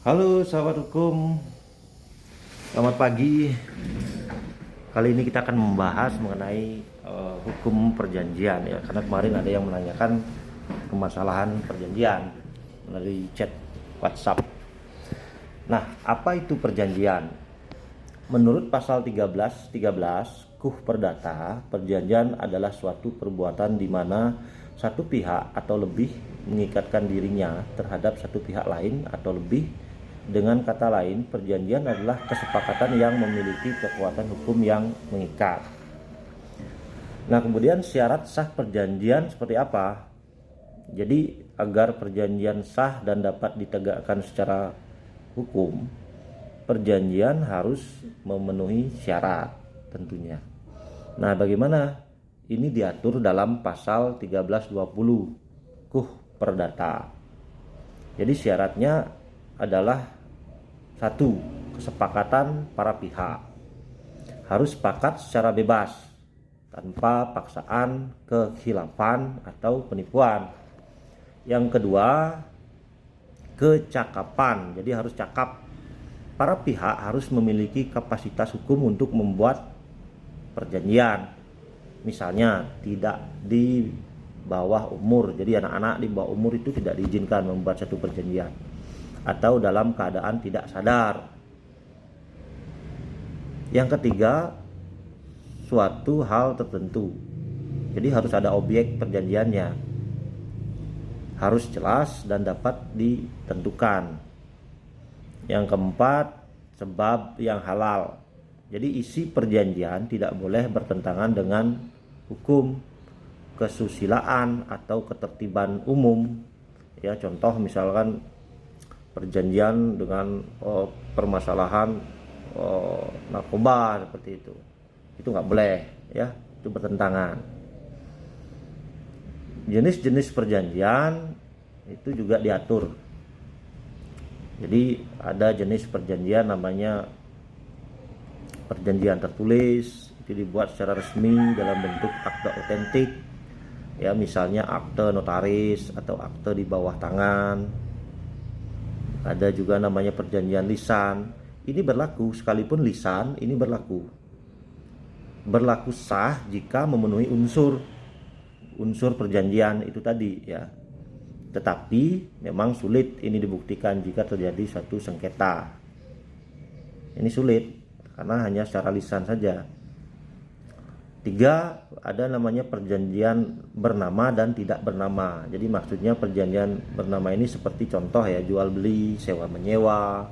Halo sahabat hukum, selamat pagi. Kali ini kita akan membahas mengenai hukum perjanjian ya, karena kemarin ada yang menanyakan permasalahan perjanjian melalui chat WhatsApp. Nah, apa itu perjanjian? Menurut pasal 13 KUH Perdata, perjanjian adalah suatu perbuatan di mana satu pihak atau lebih mengikatkan dirinya terhadap satu pihak lain atau lebih. Dengan kata lain, perjanjian adalah kesepakatan yang memiliki kekuatan hukum yang mengikat. Nah, kemudian syarat sah perjanjian seperti apa? Jadi, agar perjanjian sah dan dapat ditegakkan secara hukum, perjanjian harus memenuhi syarat tentunya. Nah, bagaimana? Ini diatur dalam pasal 1320 KUH Perdata. Jadi syaratnya adalah satu, kesepakatan para pihak. Harus sepakat secara bebas, tanpa paksaan, kekhilafan, atau penipuan. Yang kedua, kecakapan. Jadi harus cakap. Para pihak harus memiliki kapasitas hukum untuk membuat perjanjian. Misalnya tidak di bawah umur, jadi anak-anak di bawah umur itu tidak diizinkan membuat satu perjanjian, atau dalam keadaan tidak sadar. Yang ketiga, suatu hal tertentu. Jadi harus ada objek perjanjiannya, harus jelas dan dapat ditentukan. Yang keempat, sebab yang halal. Jadi isi perjanjian tidak boleh bertentangan dengan hukum, kesusilaan, atau ketertiban umum. Ya, contoh misalkan perjanjian dengan permasalahan narkoba seperti itu nggak boleh ya, itu bertentangan. Jenis-jenis perjanjian itu juga diatur. Jadi ada jenis perjanjian namanya perjanjian tertulis, itu dibuat secara resmi dalam bentuk akte otentik ya, misalnya akte notaris atau akte di bawah tangan. Ada juga namanya perjanjian lisan. Ini berlaku sekalipun lisan ini berlaku sah jika memenuhi unsur perjanjian itu tadi ya. Tetapi memang sulit ini dibuktikan jika terjadi suatu sengketa. Ini sulit karena hanya secara lisan saja. 3, ada namanya perjanjian bernama dan tidak bernama. Jadi maksudnya perjanjian bernama ini seperti contoh ya, jual beli, sewa menyewa,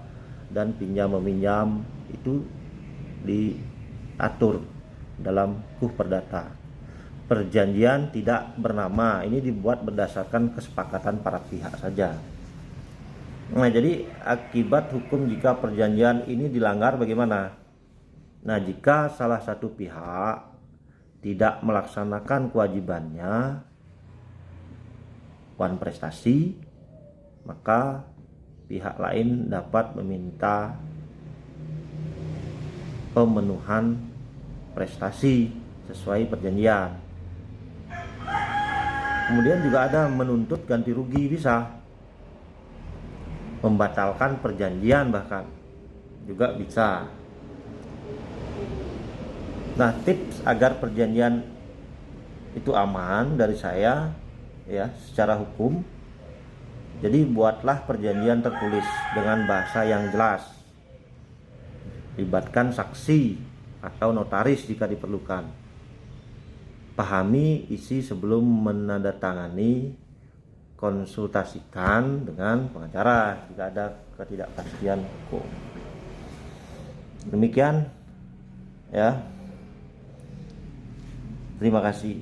dan pinjam meminjam, itu diatur dalam KUH Perdata. Perjanjian tidak bernama ini dibuat berdasarkan kesepakatan para pihak saja. Nah, jadi akibat hukum jika perjanjian ini dilanggar bagaimana? Nah, jika salah satu pihak tidak melaksanakan kewajibannya wan prestasi, maka pihak lain dapat meminta pemenuhan prestasi sesuai perjanjian. Kemudian juga ada menuntut ganti rugi, bisa membatalkan perjanjian, bahkan juga bisa. Nah, tips agar perjanjian itu aman dari saya ya secara hukum. Jadi buatlah perjanjian tertulis dengan bahasa yang jelas. Libatkan saksi atau notaris jika diperlukan. Pahami isi sebelum menandatangani. Konsultasikan dengan pengacara jika ada ketidakpastian hukum. Demikian ya. Terima kasih.